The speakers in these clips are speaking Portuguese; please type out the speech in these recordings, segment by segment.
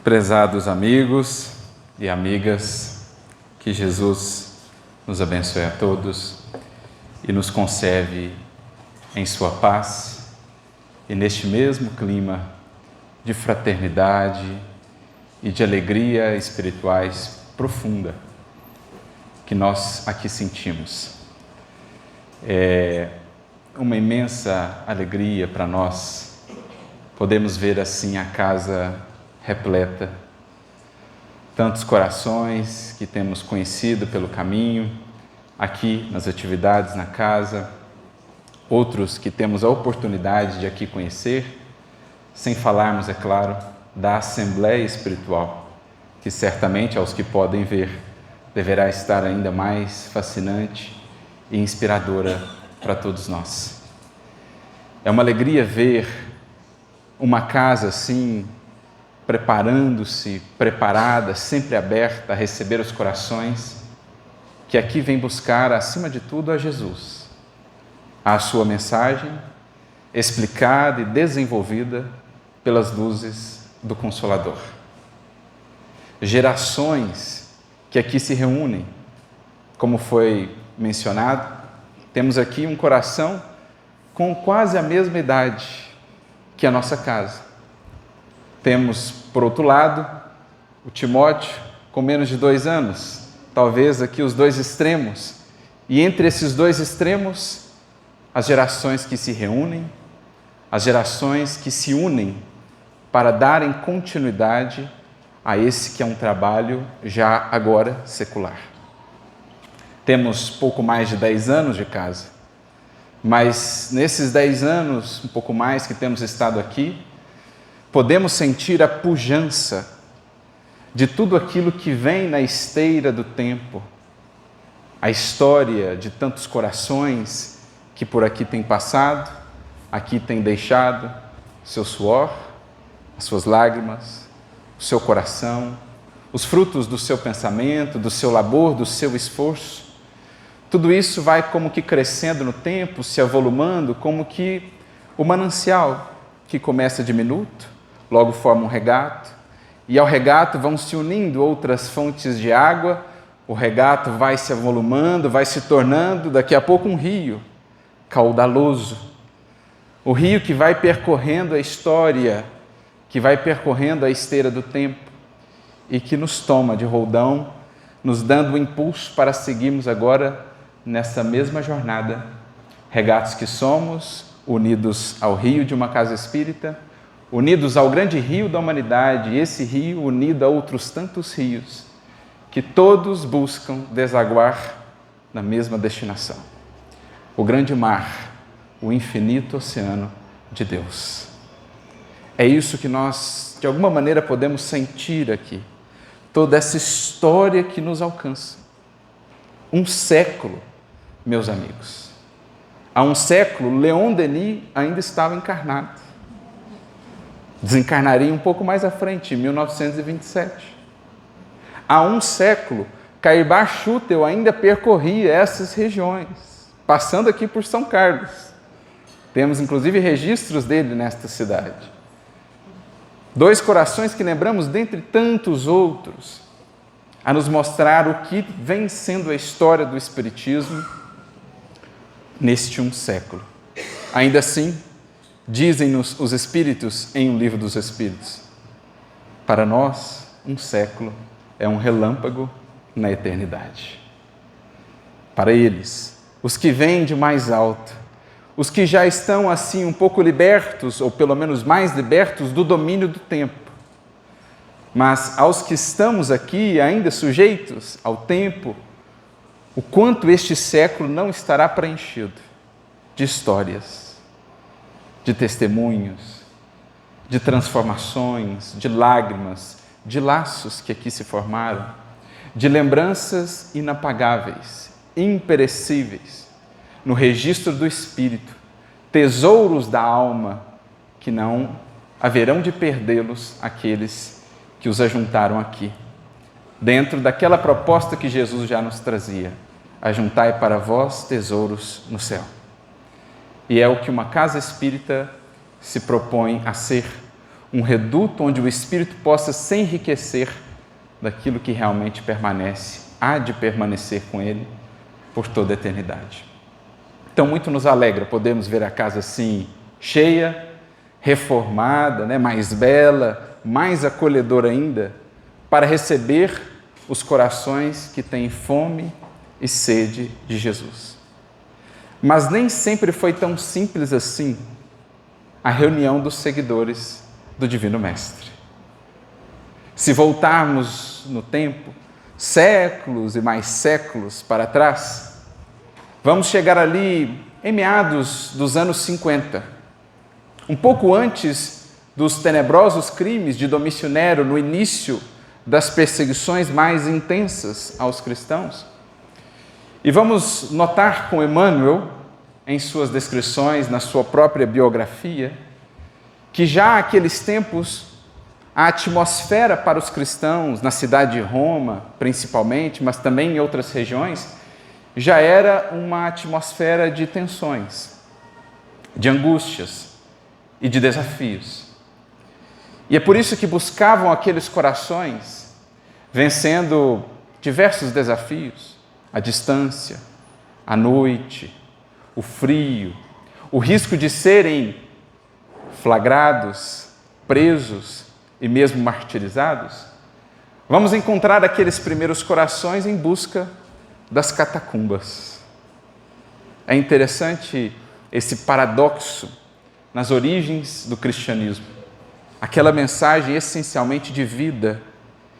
Prezados amigos e amigas, que Jesus nos abençoe a todos e nos conserve em sua paz e neste mesmo clima de fraternidade e de alegria espirituais profunda que nós aqui sentimos. É uma imensa alegria para nós podermos ver assim a casa repleta, tantos corações que temos conhecido pelo caminho, aqui nas atividades na casa, outros que temos a oportunidade de aqui conhecer, sem falarmos, é claro, da Assembleia Espiritual, que certamente aos que podem ver, deverá estar ainda mais fascinante e inspiradora para todos nós. É uma alegria ver uma casa assim, preparando-se, preparada, sempre aberta a receber os corações, que aqui vem buscar, acima de tudo, a Jesus, a sua mensagem, explicada e desenvolvida pelas luzes do Consolador. Gerações que aqui se reúnem, como foi mencionado, temos aqui um coração com quase a mesma idade que a nossa casa. Temos, por outro lado, o Timóteo com menos de 2 anos, talvez aqui os dois extremos, e entre esses dois extremos, as gerações que se reúnem, as gerações que se unem para darem continuidade a esse que é um trabalho já agora secular. Temos pouco mais de 10 anos de casa, mas nesses 10 anos, um pouco mais que temos estado aqui, podemos sentir a pujança de tudo aquilo que vem na esteira do tempo, a história de tantos corações que por aqui têm passado, aqui têm deixado seu suor, as suas lágrimas, o seu coração, os frutos do seu pensamento, do seu labor, do seu esforço. Tudo isso vai como que crescendo no tempo, se avolumando, como que o manancial que começa diminuto, logo forma um regato, e ao regato vão se unindo outras fontes de água, o regato vai se avolumando, vai se tornando daqui a pouco um rio caudaloso, o rio que vai percorrendo a história, que vai percorrendo a esteira do tempo e que nos toma de roldão, nos dando o impulso para seguirmos agora nessa mesma jornada, regatos que somos, unidos ao rio de uma casa espírita, unidos ao grande rio da humanidade, e esse rio unido a outros tantos rios, que todos buscam desaguar na mesma destinação. O grande mar, o infinito oceano de Deus. É isso que nós, de alguma maneira, podemos sentir aqui. Toda essa história que nos alcança. Um século, meus amigos. Há um século, Leon Denis ainda estava encarnado. Desencarnaria um pouco mais à frente, em 1927. Há um século, Caibá Schutel ainda percorria essas regiões, passando aqui por São Carlos. Temos, inclusive, registros dele nesta cidade. 2 corações que lembramos dentre tantos outros, a nos mostrar o que vem sendo a história do Espiritismo neste um século. Ainda assim, dizem-nos os Espíritos em O Livro dos Espíritos, para nós, um século é um relâmpago na eternidade. Para eles, os que vêm de mais alto, os que já estão assim um pouco libertos, ou pelo menos mais libertos do domínio do tempo, mas aos que estamos aqui ainda sujeitos ao tempo, o quanto este século não estará preenchido de histórias, de testemunhos, de transformações, de lágrimas, de laços que aqui se formaram, de lembranças inapagáveis, imperecíveis, no registro do Espírito, tesouros da alma, que não haverão de perdê-los aqueles que os ajuntaram aqui, dentro daquela proposta que Jesus já nos trazia: ajuntai para vós tesouros no céu. E é o que uma casa espírita se propõe a ser, um reduto onde o Espírito possa se enriquecer daquilo que realmente permanece, há de permanecer com Ele por toda a eternidade. Então, muito nos alegra podermos ver a casa assim, cheia, reformada, mais bela, mais acolhedora ainda, para receber os corações que têm fome e sede de Jesus. Mas nem sempre foi tão simples assim a reunião dos seguidores do Divino Mestre. Se voltarmos no tempo, séculos e mais séculos para trás, vamos chegar ali em meados dos anos 50, um pouco antes dos tenebrosos crimes de Domício Nero, no início das perseguições mais intensas aos cristãos. E vamos notar com Emmanuel, em suas descrições, na sua própria biografia, que já naqueles tempos a atmosfera para os cristãos, na cidade de Roma principalmente, mas também em outras regiões, já era uma atmosfera de tensões, de angústias e de desafios. E é por isso que buscavam aqueles corações, vencendo diversos desafios, a distância, a noite, o frio, o risco de serem flagrados, presos e mesmo martirizados. Vamos encontrar aqueles primeiros corações em busca das catacumbas. É interessante esse paradoxo nas origens do cristianismo. Aquela mensagem essencialmente de vida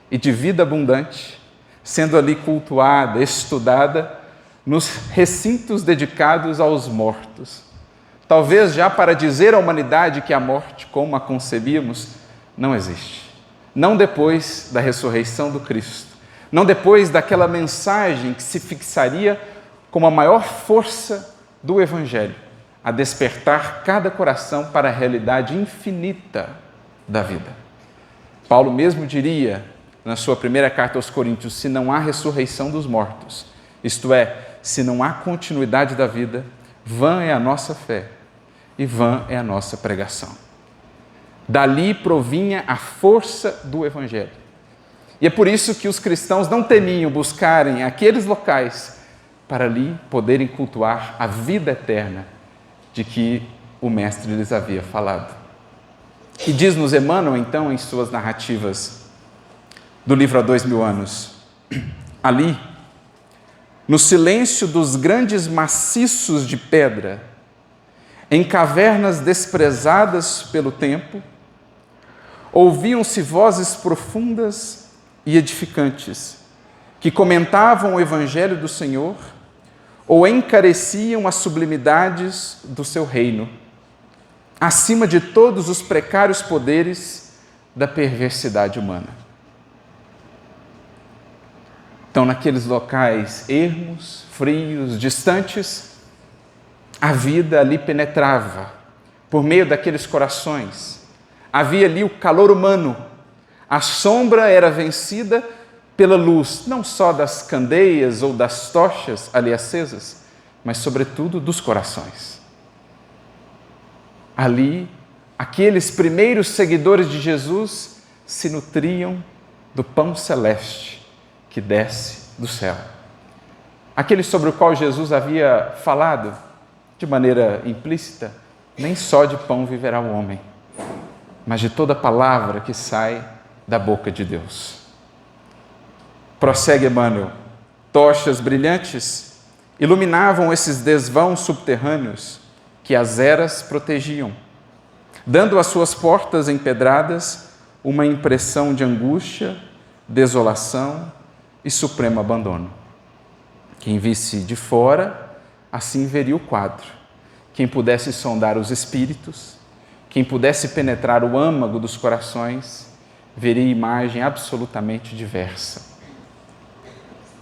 e de vida abundante, sendo ali cultuada, estudada nos recintos dedicados aos mortos. Talvez já para dizer à humanidade que a morte, como a concebíamos, não existe. Não depois da ressurreição do Cristo. Não depois daquela mensagem que se fixaria como a maior força do Evangelho, a despertar cada coração para a realidade infinita da vida. Paulo mesmo diria, na sua primeira carta aos Coríntios, se não há ressurreição dos mortos, isto é, se não há continuidade da vida, vã é a nossa fé e vã é a nossa pregação. Dali provinha a força do Evangelho. E é por isso que os cristãos não temiam buscarem aqueles locais para ali poderem cultuar a vida eterna de que o Mestre lhes havia falado. E diz-nos Emmanuel, então, em suas narrativas do livro Há 2000 anos, ali, no silêncio dos grandes maciços de pedra, em cavernas desprezadas pelo tempo, ouviam-se vozes profundas e edificantes, que comentavam o Evangelho do Senhor ou encareciam as sublimidades do seu reino, acima de todos os precários poderes da perversidade humana. Então, naqueles locais ermos, frios, distantes, a vida ali penetrava por meio daqueles corações. Havia ali o calor humano, a sombra era vencida pela luz, não só das candeias ou das tochas ali acesas, mas sobretudo dos corações. Ali, aqueles primeiros seguidores de Jesus se nutriam do pão celeste que desce do céu. Aquele sobre o qual Jesus havia falado de maneira implícita, nem só de pão viverá o homem, mas de toda palavra que sai da boca de Deus. Prossegue Emmanuel, tochas brilhantes iluminavam esses desvãos subterrâneos que as eras protegiam, dando às suas portas empedradas uma impressão de angústia, desolação e supremo abandono. Quem visse de fora, assim veria o quadro. Quem pudesse sondar os espíritos, quem pudesse penetrar o âmago dos corações, veria imagem absolutamente diversa.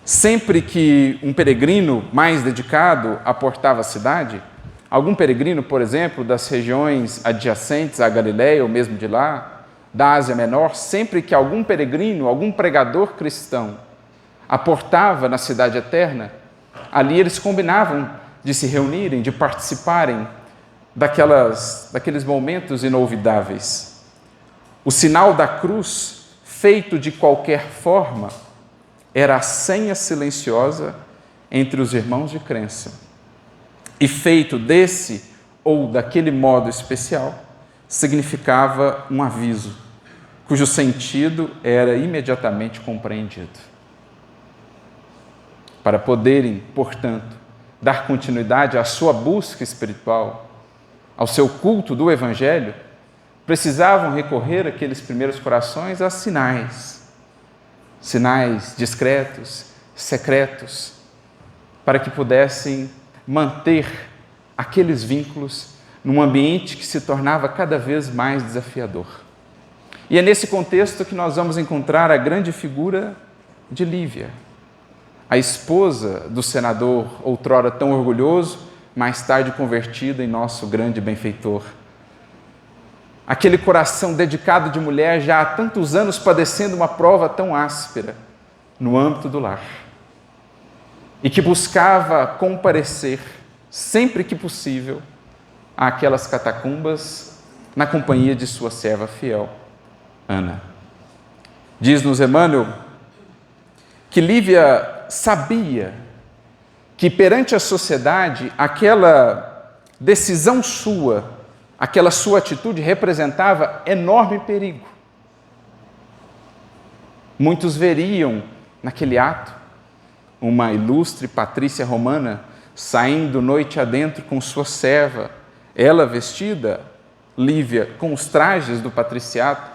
Sempre que um peregrino mais dedicado aportava a cidade, algum peregrino, por exemplo, das regiões adjacentes à Galileia, ou mesmo de lá, da Ásia Menor, sempre que algum peregrino, algum pregador cristão aportava na cidade eterna, ali eles combinavam de se reunirem, de participarem daqueles momentos inolvidáveis. O sinal da cruz, feito de qualquer forma, era a senha silenciosa entre os irmãos de crença. E feito desse ou daquele modo especial, significava um aviso, cujo sentido era imediatamente compreendido. Para poderem, portanto, dar continuidade à sua busca espiritual, ao seu culto do Evangelho, precisavam recorrer àqueles primeiros corações a sinais discretos, secretos, para que pudessem manter aqueles vínculos num ambiente que se tornava cada vez mais desafiador. E é nesse contexto que nós vamos encontrar a grande figura de Lívia, a esposa do senador, outrora tão orgulhoso, mais tarde convertido em nosso grande benfeitor. Aquele coração dedicado de mulher já há tantos anos padecendo uma prova tão áspera no âmbito do lar e que buscava comparecer, sempre que possível, àquelas catacumbas na companhia de sua serva fiel, Ana. Diz-nos Emmanuel que Lívia sabia que perante a sociedade aquela decisão sua, aquela sua atitude representava enorme perigo. Muitos veriam naquele ato uma ilustre patrícia romana saindo noite adentro com sua serva, ela vestida, Lívia, com os trajes do patriciato,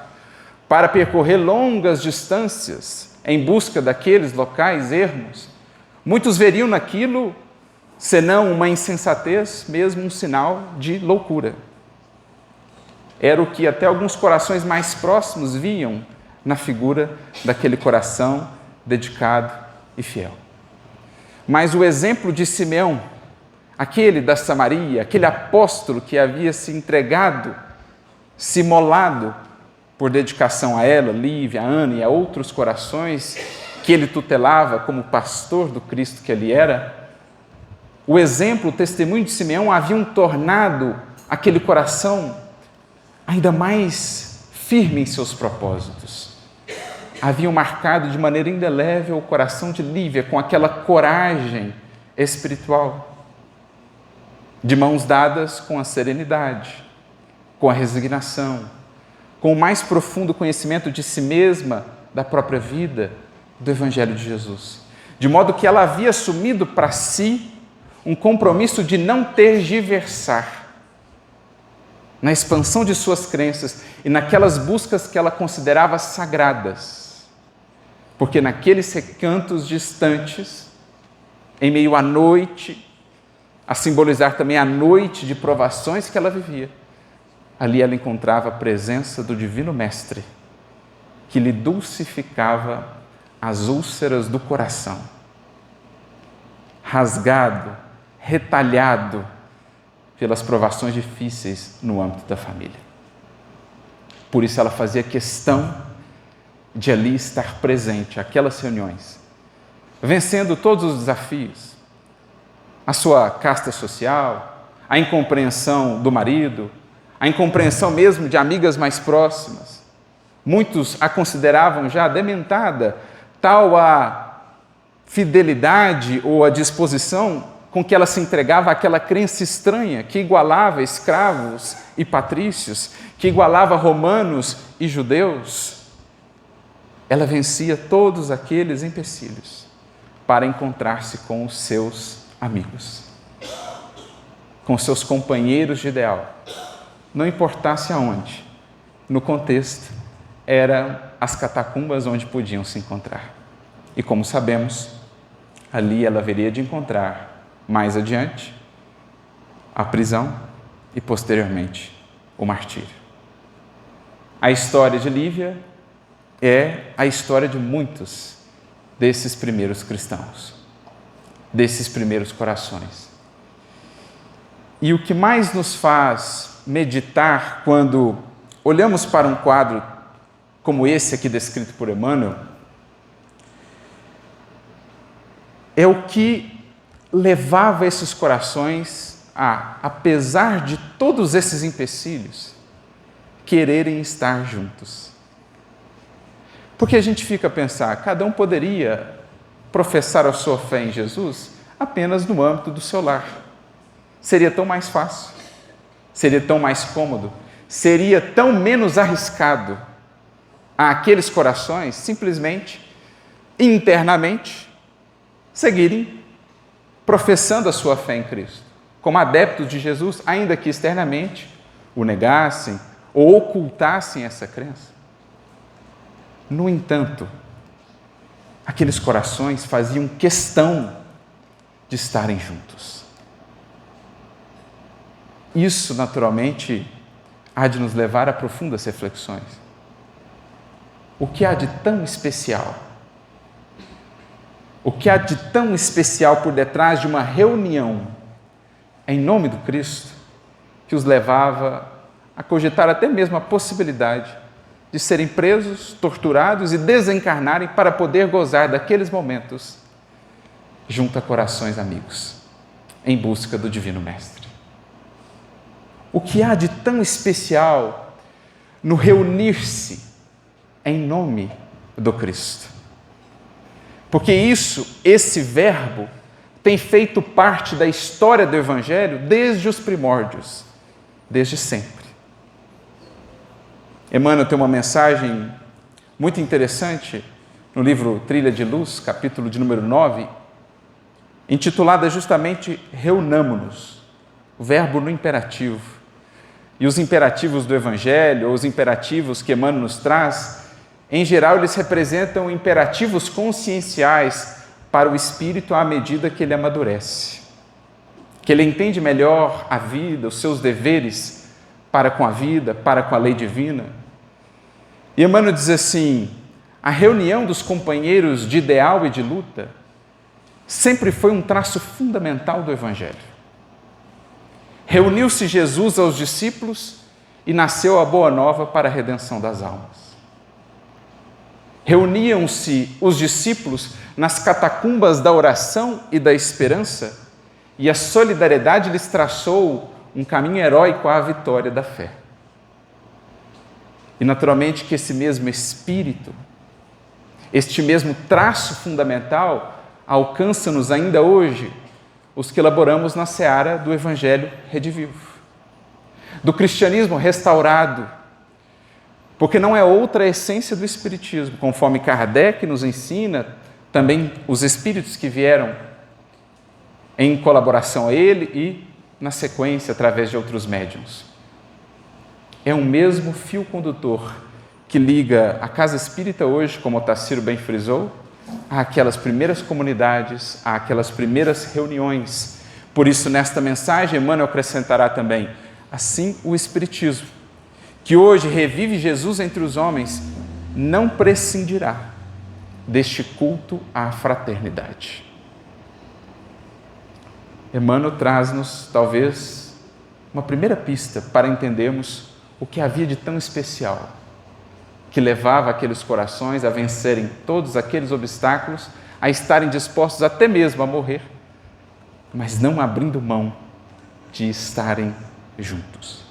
para percorrer longas distâncias em busca daqueles locais ermos. Muitos veriam naquilo, senão uma insensatez, mesmo um sinal de loucura. Era o que até alguns corações mais próximos viam na figura daquele coração dedicado e fiel. Mas o exemplo de Simeão, aquele da Samaria, aquele apóstolo que havia se entregado, se imolado por dedicação a ela, Lívia, a Ana e a outros corações que ele tutelava como pastor do Cristo que ele era, o exemplo, o testemunho de Simeão haviam tornado aquele coração ainda mais firme em seus propósitos. Haviam marcado de maneira indelével o coração de Lívia com aquela coragem espiritual, de mãos dadas com a serenidade, com a resignação, com o mais profundo conhecimento de si mesma, da própria vida, do Evangelho de Jesus. De modo que ela havia assumido para si um compromisso de não tergiversar na expansão de suas crenças e naquelas buscas que ela considerava sagradas. Porque naqueles recantos distantes, em meio à noite, a simbolizar também a noite de provações que ela vivia, ali ela encontrava a presença do Divino Mestre, que lhe dulcificava as úlceras do coração, rasgado, retalhado pelas provações difíceis no âmbito da família. Por isso ela fazia questão de ali estar presente, aquelas reuniões, vencendo todos os desafios, a sua casta social, a incompreensão do marido, a incompreensão mesmo de amigas mais próximas. Muitos a consideravam já dementada, tal a fidelidade ou a disposição com que ela se entregava àquela crença estranha que igualava escravos e patrícios, que igualava romanos e judeus. Ela vencia todos aqueles empecilhos para encontrar-se com os seus amigos, com seus companheiros de ideal. Não importasse aonde, no contexto, eram as catacumbas onde podiam se encontrar. E como sabemos, ali ela haveria de encontrar, mais adiante, a prisão e, posteriormente, o martírio. A história de Lívia é a história de muitos desses primeiros cristãos, desses primeiros corações. E o que mais nos faz meditar quando olhamos para um quadro como esse aqui descrito por Emmanuel, é o que levava esses corações a, apesar de todos esses empecilhos, quererem estar juntos. Porque a gente fica a pensar, cada um poderia professar a sua fé em Jesus apenas no âmbito do seu lar. Seria tão mais fácil, seria tão mais cômodo, seria tão menos arriscado àqueles corações simplesmente, internamente, seguirem professando a sua fé em Cristo, como adeptos de Jesus, ainda que externamente o negassem ou ocultassem essa crença. No entanto, aqueles corações faziam questão de estarem juntos. Isso, naturalmente, há de nos levar a profundas reflexões. O que há de tão especial? O que há de tão especial por detrás de uma reunião em nome do Cristo que os levava a cogitar até mesmo a possibilidade de serem presos, torturados e desencarnarem para poder gozar daqueles momentos junto a corações amigos, em busca do Divino Mestre? O que há de tão especial no reunir-se em nome do Cristo? Porque esse verbo tem feito parte da história do Evangelho desde os primórdios, desde sempre. Emmanuel tem uma mensagem muito interessante no livro Trilha de Luz, capítulo de número 9, intitulada justamente Reunamo-nos, o verbo no imperativo. E os imperativos do Evangelho, ou os imperativos que Emmanuel nos traz, em geral, eles representam imperativos conscienciais para o espírito à medida que ele amadurece, que ele entende melhor a vida, os seus deveres para com a vida, para com a lei divina. E Emmanuel diz assim: a reunião dos companheiros de ideal e de luta sempre foi um traço fundamental do Evangelho. Reuniu-se Jesus aos discípulos e nasceu a boa nova para a redenção das almas. Reuniam-se os discípulos nas catacumbas da oração e da esperança, e a solidariedade lhes traçou um caminho heróico à vitória da fé. E naturalmente que esse mesmo espírito, este mesmo traço fundamental, alcança-nos ainda hoje, os que elaboramos na seara do Evangelho redivivo, do cristianismo restaurado, porque não é outra a essência do Espiritismo, conforme Kardec nos ensina, também os espíritos que vieram em colaboração a ele e, na sequência, através de outros médiuns. É um mesmo fio condutor que liga a casa espírita hoje, como o Tassiro bem frisou, àquelas primeiras comunidades, àquelas primeiras reuniões. Por isso, nesta mensagem, Emmanuel acrescentará também, assim o Espiritismo, que hoje revive Jesus entre os homens, não prescindirá deste culto à fraternidade. Emmanuel traz-nos, talvez, uma primeira pista para entendermos o que havia de tão especial, que levava aqueles corações a vencerem todos aqueles obstáculos, a estarem dispostos até mesmo a morrer, mas não abrindo mão de estarem juntos.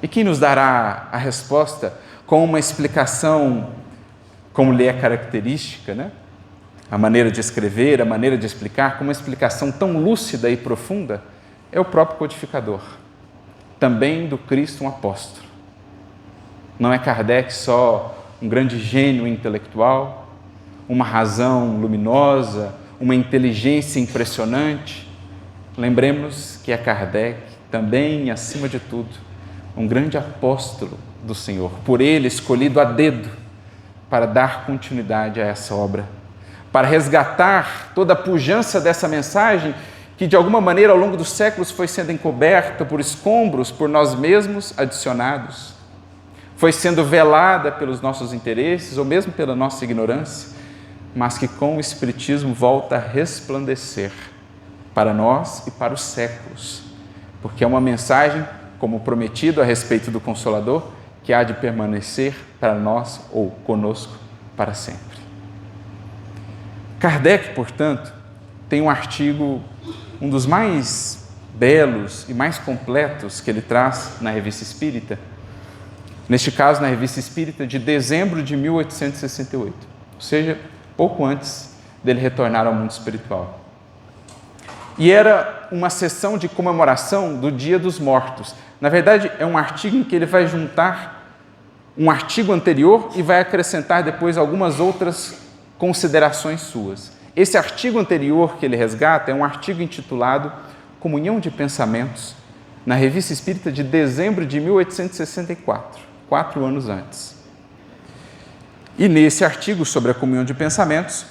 E quem nos dará a resposta com uma explicação, como lhe é característica, né? A maneira de escrever, a maneira de explicar, com uma explicação tão lúcida e profunda, é o próprio codificador, também do Cristo um apóstolo. Não é Kardec só um grande gênio intelectual, uma razão luminosa, uma inteligência impressionante. Lembremos que é Kardec também, acima de tudo, um grande apóstolo do Senhor, por ele escolhido a dedo para dar continuidade a essa obra, para resgatar toda a pujança dessa mensagem que de alguma maneira ao longo dos séculos foi sendo encoberta por escombros, por nós mesmos adicionados, foi sendo velada pelos nossos interesses ou mesmo pela nossa ignorância, mas que com o Espiritismo volta a resplandecer para nós e para os séculos, porque é uma mensagem, como prometido a respeito do Consolador, que há de permanecer para nós ou conosco para sempre. Kardec, portanto, tem um artigo, um dos mais belos e mais completos que ele traz na Revista Espírita, Neste caso, na Revista Espírita, de dezembro de 1868, ou seja, pouco antes dele retornar ao mundo espiritual. E era uma sessão de comemoração do Dia dos Mortos. Na verdade, é um artigo em que ele vai juntar um artigo anterior e vai acrescentar depois algumas outras considerações suas. Esse artigo anterior que ele resgata é um artigo intitulado Comunhão de Pensamentos, na Revista Espírita de dezembro de 1864, 4 anos antes. E nesse artigo sobre a comunhão de pensamentos,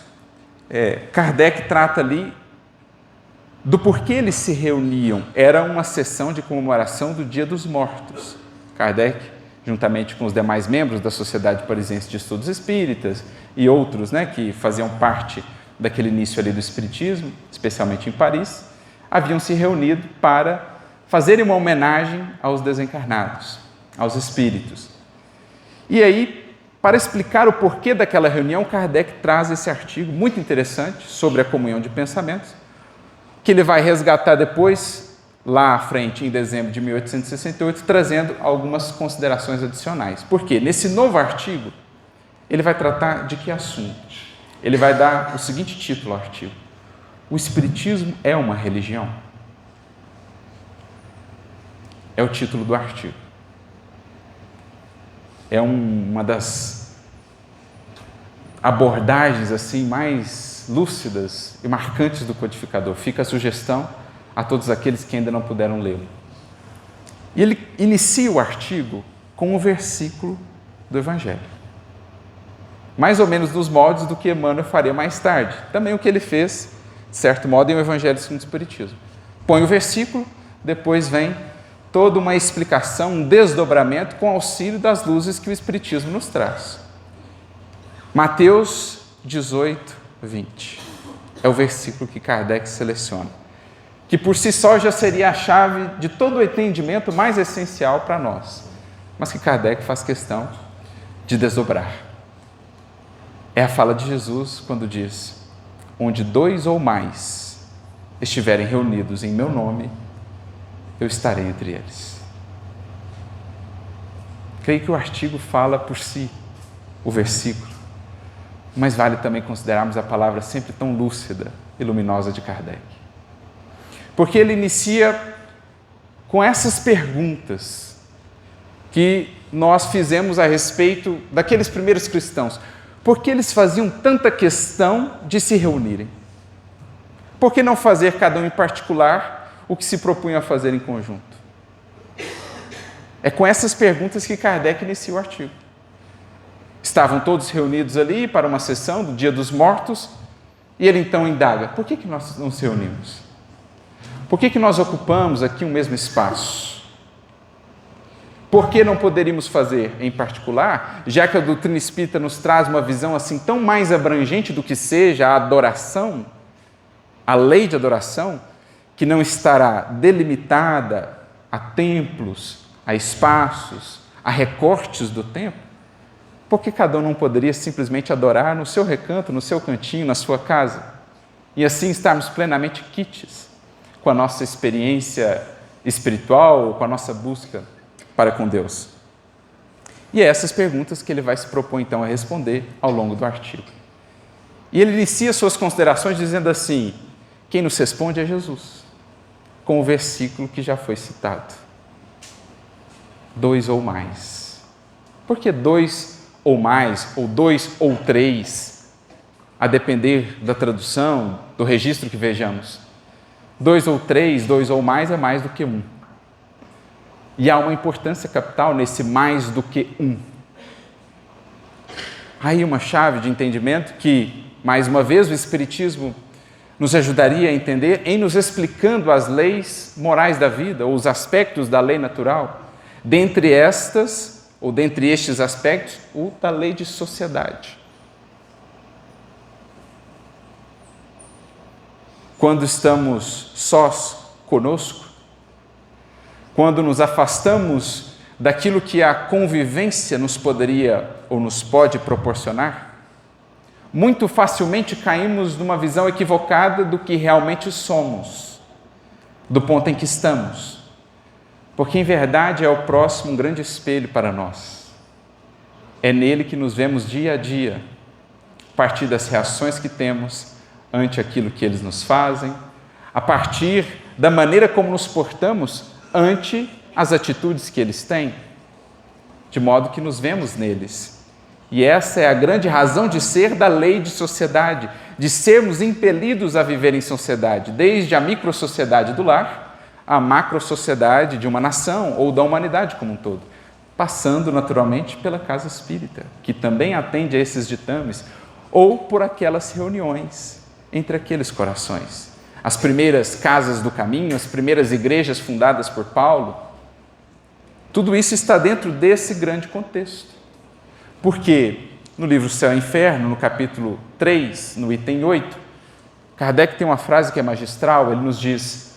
Kardec trata ali do porquê eles se reuniam. Era uma sessão de comemoração do Dia dos Mortos. Kardec, juntamente com os demais membros da Sociedade Parisiense de Estudos Espíritas e outros, que faziam parte daquele início ali do Espiritismo, especialmente em Paris, haviam se reunido para fazerem uma homenagem aos desencarnados, aos espíritos. E aí, para explicar o porquê daquela reunião, Kardec traz esse artigo muito interessante sobre a comunhão de pensamentos, que ele vai resgatar depois, lá à frente, em dezembro de 1868, trazendo algumas considerações adicionais. Por quê? Nesse novo artigo, ele vai tratar de que assunto? Ele vai dar o seguinte título ao artigo: O Espiritismo é uma religião? É o título do artigo. É uma das abordagens assim mais lúcidas e marcantes do codificador. Fica a sugestão a todos aqueles que ainda não puderam lê-lo. E ele inicia o artigo com um versículo do Evangelho, mais ou menos nos moldes do que Emmanuel faria mais tarde. Também o que ele fez, de certo modo, em o Evangelho segundo o Espiritismo. Põe o versículo, depois vem toda uma explicação, um desdobramento com auxílio das luzes que o Espiritismo nos traz. Mateus 18, 20. É o versículo que Kardec seleciona, que por si só já seria a chave de todo o entendimento mais essencial para nós, mas que Kardec faz questão de desdobrar. É a fala de Jesus quando diz: onde 2 ou mais estiverem reunidos em meu nome, eu estarei entre eles. Creio que o artigo fala por si, o versículo, mas vale também considerarmos a palavra sempre tão lúcida e luminosa de Kardec. Porque ele inicia com essas perguntas que nós fizemos a respeito daqueles primeiros cristãos. Por que eles faziam tanta questão de se reunirem? Por que não fazer cada um em particular o que se propunha a fazer em conjunto? É com essas perguntas que Kardec inicia o artigo. Estavam todos reunidos ali para uma sessão do Dia dos Mortos, e ele então indaga: por que nós não nos reunimos? Por que nós ocupamos aqui o mesmo espaço? Por que não poderíamos fazer em particular, já que a doutrina espírita nos traz uma visão assim tão mais abrangente do que seja a adoração, a lei de adoração, que não estará delimitada a templos, a espaços, a recortes do tempo? Porque cada um não poderia simplesmente adorar no seu recanto, no seu cantinho, na sua casa, e assim estarmos plenamente quites com a nossa experiência espiritual, com a nossa busca para com Deus? E é essas perguntas que ele vai se propor então a responder ao longo do artigo. E ele inicia suas considerações dizendo assim: quem nos responde é Jesus, com o versículo que já foi citado: 2 ou mais. Por que 2 ou mais, ou 2 ou 3, a depender da tradução, do registro que vejamos? 2 ou 3, 2 ou mais é mais do que 1. E há uma importância capital nesse mais do que 1. Há aí uma chave de entendimento que, mais uma vez, o Espiritismo nos ajudaria a entender em nos explicando as leis morais da vida, ou os aspectos da lei natural. Dentre estas, ou dentre estes aspectos, o da lei de sociedade. Quando estamos sós conosco, quando nos afastamos daquilo que a convivência nos poderia ou nos pode proporcionar, muito facilmente caímos numa visão equivocada do que realmente somos, do ponto em que estamos. Porque, em verdade, é o próximo um grande espelho para nós. É nele que nos vemos dia a dia, a partir das reações que temos ante aquilo que eles nos fazem, a partir da maneira como nos portamos ante as atitudes que eles têm, de modo que nos vemos neles. E essa é a grande razão de ser da lei de sociedade, de sermos impelidos a viver em sociedade, desde a microsociedade do lar à macrosociedade de uma nação ou da humanidade como um todo, passando naturalmente pela casa espírita, que também atende a esses ditames, ou por aquelas reuniões entre aqueles corações. As primeiras casas do caminho, as primeiras igrejas fundadas por Paulo, tudo isso está dentro desse grande contexto. Porque no livro Céu e Inferno, no capítulo 3, no item 8, Kardec tem uma frase que é magistral, ele nos diz: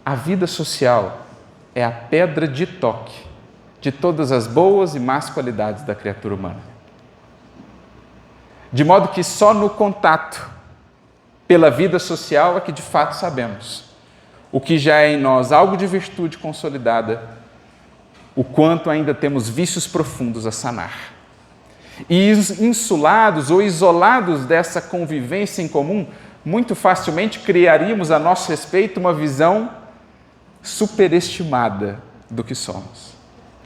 a vida social é a pedra de toque de todas as boas e más qualidades da criatura humana. De modo que só no contato pela vida social é que de fato sabemos o que já é em nós algo de virtude consolidada, o quanto ainda temos vícios profundos a sanar. E insulados ou isolados dessa convivência em comum, muito facilmente criaríamos a nosso respeito uma visão superestimada do que somos.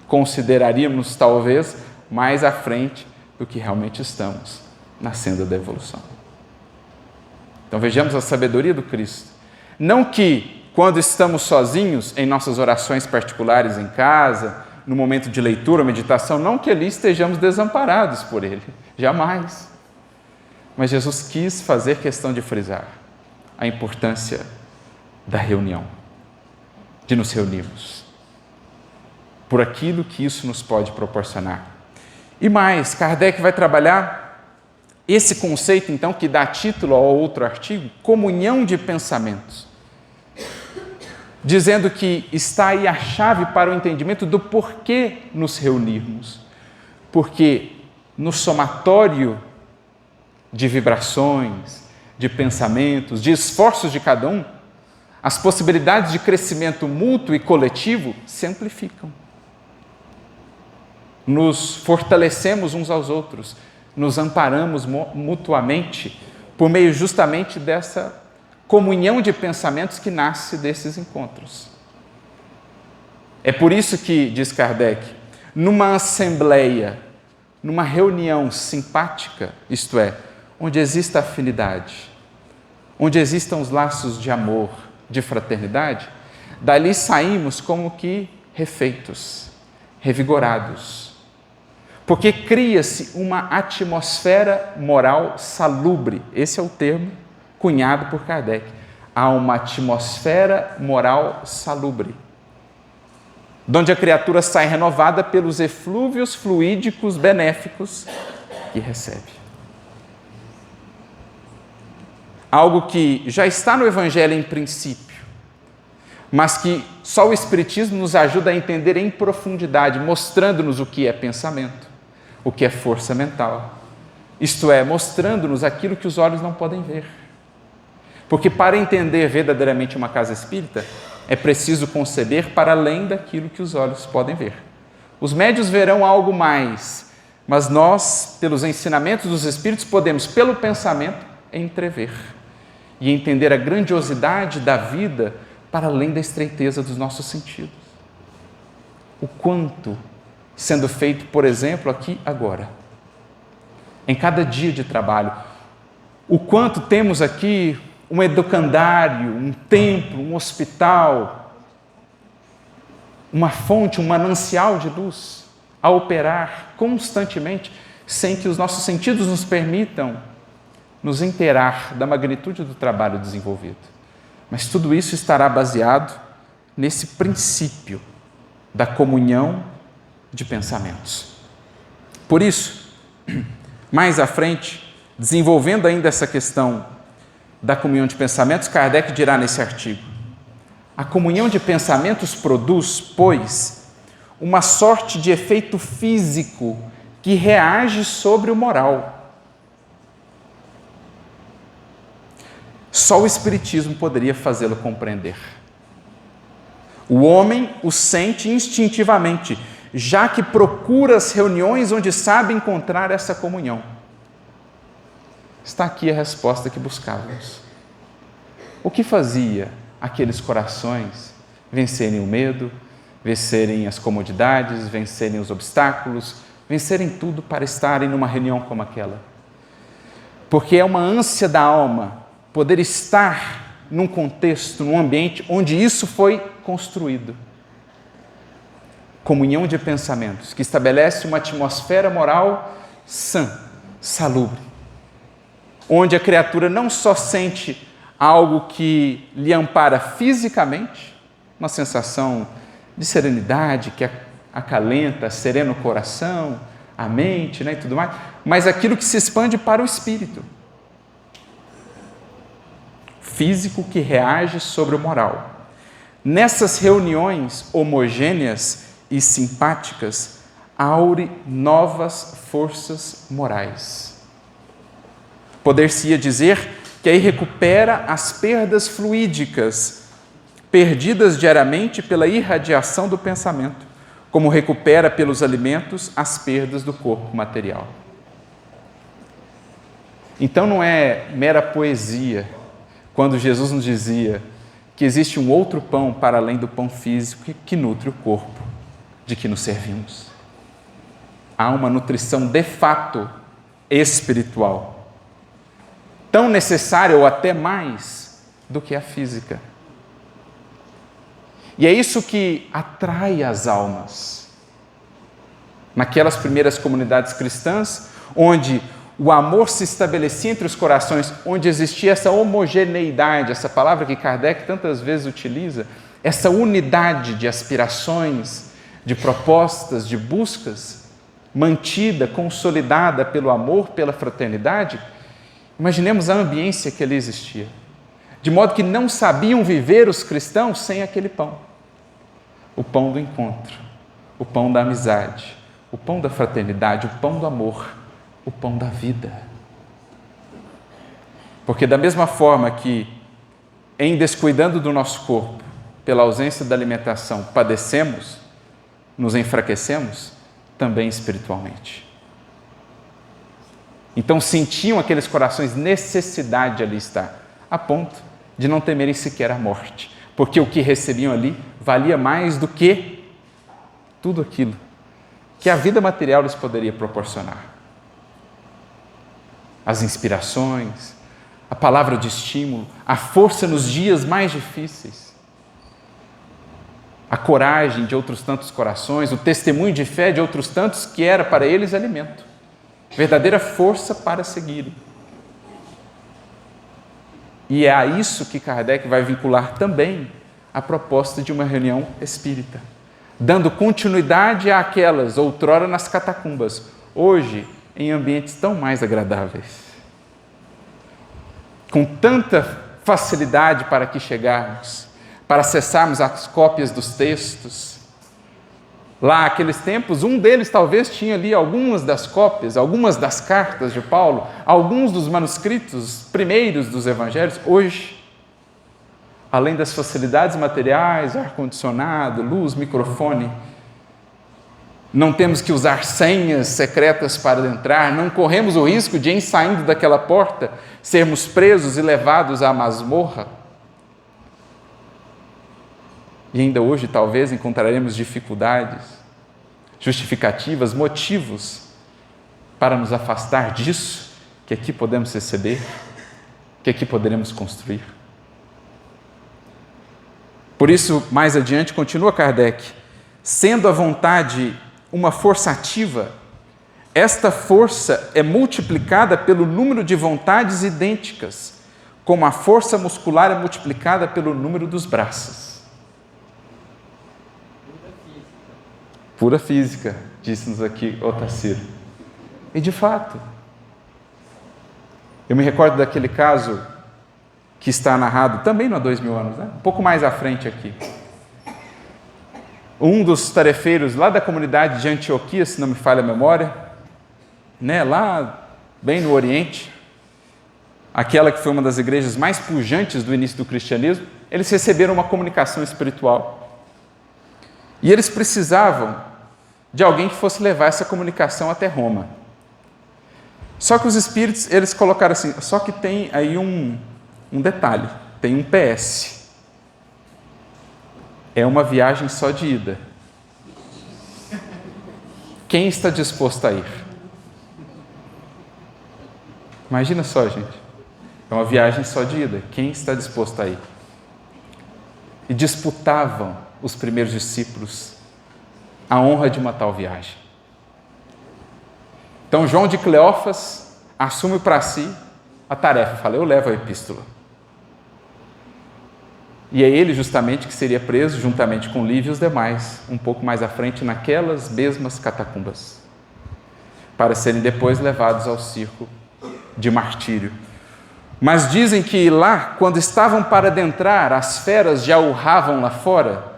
Consideraríamos talvez mais à frente do que realmente estamos na senda da evolução. Então vejamos a sabedoria do Cristo. Não que, quando estamos sozinhos em nossas orações particulares em casa, no momento de leitura, meditação, não que ali estejamos desamparados por Ele, jamais. Mas Jesus quis fazer questão de frisar a importância da reunião, de nos reunirmos, por aquilo que isso nos pode proporcionar. E mais, Kardec vai trabalhar esse conceito, então, que dá título ao outro artigo, comunhão de pensamentos, dizendo que está aí a chave para o entendimento do porquê nos reunirmos. Porque no somatório de vibrações, de pensamentos, de esforços de cada um, as possibilidades de crescimento mútuo e coletivo se amplificam. Nos fortalecemos uns aos outros, nos amparamos mutuamente por meio justamente dessa comunhão de pensamentos que nasce desses encontros. É por isso que, diz Kardec, numa assembleia, numa reunião simpática, isto é, onde exista afinidade, onde existam os laços de amor, de fraternidade, dali saímos como que refeitos, revigorados, porque cria-se uma atmosfera moral salubre. Esse é o termo cunhado por Kardec. Há uma atmosfera moral salubre, donde a criatura sai renovada pelos eflúvios fluídicos benéficos que recebe. Algo que já está no Evangelho em princípio, mas que só o Espiritismo nos ajuda a entender em profundidade, mostrando-nos o que é pensamento, o que é força mental, isto é, mostrando-nos aquilo que os olhos não podem ver. Porque para entender verdadeiramente uma casa espírita, é preciso conceber para além daquilo que os olhos podem ver. Os médiuns verão algo mais, mas nós, pelos ensinamentos dos Espíritos, podemos, pelo pensamento, entrever e entender a grandiosidade da vida para além da estreiteza dos nossos sentidos. O quanto sendo feito, por exemplo, aqui agora, em cada dia de trabalho, o quanto temos aqui um educandário, um templo, um hospital, uma fonte, um manancial de luz a operar constantemente, sem que os nossos sentidos nos permitam nos inteirar da magnitude do trabalho desenvolvido. Mas tudo isso estará baseado nesse princípio da comunhão de pensamentos. Por isso, mais à frente, desenvolvendo ainda essa questão da comunhão de pensamentos, Kardec dirá nesse artigo: a comunhão de pensamentos produz, pois, uma sorte de efeito físico que reage sobre o moral. Só o Espiritismo poderia fazê-lo compreender. O homem o sente instintivamente, já que procura as reuniões onde sabe encontrar essa comunhão. Está aqui a resposta que buscávamos. O que fazia aqueles corações vencerem o medo, vencerem as comodidades, vencerem os obstáculos, vencerem tudo para estarem numa reunião como aquela? Porque é uma ânsia da alma poder estar num contexto, num ambiente onde isso foi construído. Comunhão de pensamentos, que estabelece uma atmosfera moral sã, salubre, onde a criatura não só sente algo que lhe ampara fisicamente, uma sensação de serenidade que acalenta, serena o coração, a mente, e tudo mais, mas aquilo que se expande para o espírito. Físico que reage sobre o moral. Nessas reuniões homogêneas e simpáticas, aure novas forças morais. Poder-se-ia dizer que aí recupera as perdas fluídicas, perdidas diariamente pela irradiação do pensamento, como recupera pelos alimentos as perdas do corpo material. Então não é mera poesia quando Jesus nos dizia que existe um outro pão para além do pão físico que nutre o corpo de que nos servimos. Há uma nutrição de fato espiritual, tão necessária ou até mais do que a física. E é isso que atrai as almas. Naquelas primeiras comunidades cristãs, onde o amor se estabelecia entre os corações, onde existia essa homogeneidade, essa palavra que Kardec tantas vezes utiliza, essa unidade de aspirações, de propostas, de buscas, mantida, consolidada pelo amor, pela fraternidade. Imaginemos a ambiência que ali existia, de modo que não sabiam viver os cristãos sem aquele pão. O pão do encontro, o pão da amizade, o pão da fraternidade, o pão do amor, o pão da vida. Porque da mesma forma que, em descuidando do nosso corpo, pela ausência da alimentação, padecemos, nos enfraquecemos, também espiritualmente. Então sentiam aqueles corações necessidade de ali estar, a ponto de não temerem sequer a morte, porque o que recebiam ali valia mais do que tudo aquilo que a vida material lhes poderia proporcionar. As inspirações, a palavra de estímulo, a força nos dias mais difíceis, a coragem de outros tantos corações, o testemunho de fé de outros tantos que era para eles alimento, verdadeira força para seguirem. E é a isso que Kardec vai vincular também a proposta de uma reunião espírita, dando continuidade àquelas outrora nas catacumbas, hoje em ambientes tão mais agradáveis. Com tanta facilidade para aqui chegarmos, para acessarmos as cópias dos textos. Lá, naqueles tempos, um deles talvez tinha ali algumas das cópias, algumas das cartas de Paulo, alguns dos manuscritos primeiros dos evangelhos. Hoje, além das facilidades materiais, ar-condicionado, luz, microfone, não temos que usar senhas secretas para entrar, não corremos o risco de, em saindo daquela porta, sermos presos e levados à masmorra. E ainda hoje, talvez, encontraremos dificuldades, justificativas, motivos para nos afastar disso que aqui podemos receber, que aqui poderemos construir. Por isso, mais adiante, continua Kardec, sendo a vontade uma força ativa, esta força é multiplicada pelo número de vontades idênticas, como a força muscular é multiplicada pelo número dos braços. Pura física, disse-nos aqui Otacílio. E de fato, eu me recordo daquele caso que está narrado também no há 2000 anos, um pouco mais à frente aqui. Um dos tarefeiros lá da comunidade de Antioquia, se não me falha a memória, lá bem no Oriente, aquela que foi uma das igrejas mais pujantes do início do cristianismo, eles receberam uma comunicação espiritual. E eles precisavam de alguém que fosse levar essa comunicação até Roma. Só que os espíritos, eles colocaram assim, só que tem aí um detalhe, tem um PS. É uma viagem só de ida. Quem está disposto a ir? Imagina só, gente. É uma viagem só de ida. Quem está disposto a ir? E disputavam os primeiros discípulos a honra de uma tal viagem. Então, João de Cleófas assume para si a tarefa. Fala, eu levo a epístola. E é ele justamente que seria preso, juntamente com Lívio e os demais, um pouco mais à frente, naquelas mesmas catacumbas, para serem depois levados ao circo de martírio. Mas dizem que lá, quando estavam para adentrar, as feras já urravam lá fora,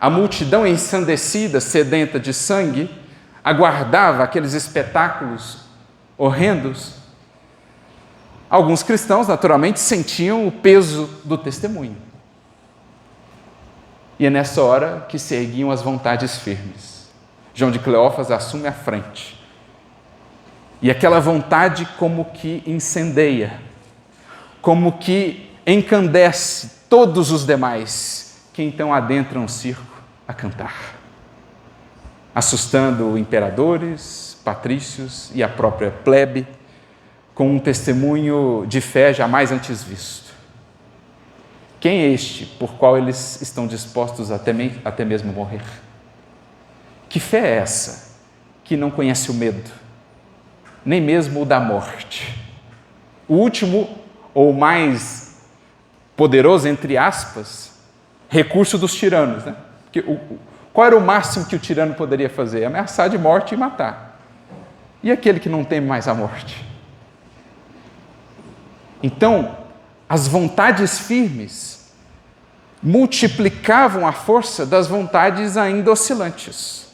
a multidão ensandecida, sedenta de sangue, aguardava aqueles espetáculos horrendos. Alguns cristãos, naturalmente, sentiam o peso do testemunho. E é nessa hora que se erguiam as vontades firmes. João de Cleófas assume a frente. E aquela vontade como que incendeia, como que encandece todos os demais, que então adentram o circo a cantar, assustando imperadores, patrícios e a própria plebe, com um testemunho de fé jamais antes visto. Quem é este por qual eles estão dispostos até mesmo morrer? Que fé é essa que não conhece o medo, nem mesmo o da morte? O último, ou mais poderoso, entre aspas, recurso dos tiranos, né? Porque qual era o máximo que o tirano poderia fazer? Ameaçar de morte e matar. E aquele que não teme mais a morte? Então, as vontades firmes multiplicavam a força das vontades ainda oscilantes.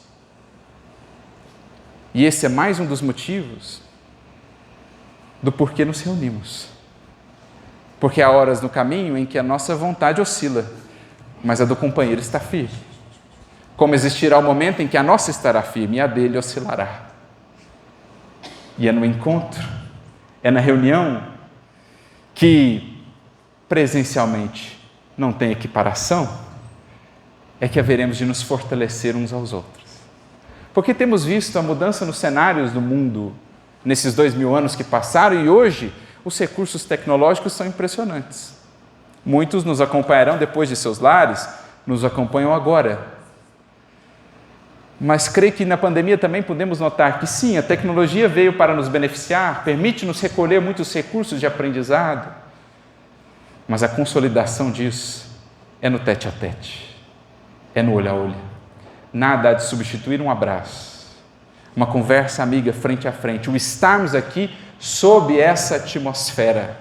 E esse é mais um dos motivos do porquê nos reunimos. Porque há horas no caminho em que a nossa vontade oscila, mas a do companheiro está firme. Como existirá o momento em que a nossa estará firme e a dele oscilará. E é no encontro, é na reunião, que presencialmente não tem equiparação, é que haveremos de nos fortalecer uns aos outros. Porque temos visto a mudança nos cenários do mundo nesses 2000 anos que passaram, e hoje os recursos tecnológicos são impressionantes. Muitos nos acompanharão depois de seus lares, nos acompanham agora. Mas creio que na pandemia também podemos notar que sim, a tecnologia veio para nos beneficiar, permite-nos recolher muitos recursos de aprendizado, mas a consolidação disso é no tete-a-tete, é no olho a olho. Nada há de substituir um abraço, uma conversa amiga frente a frente, o estarmos aqui sob essa atmosfera.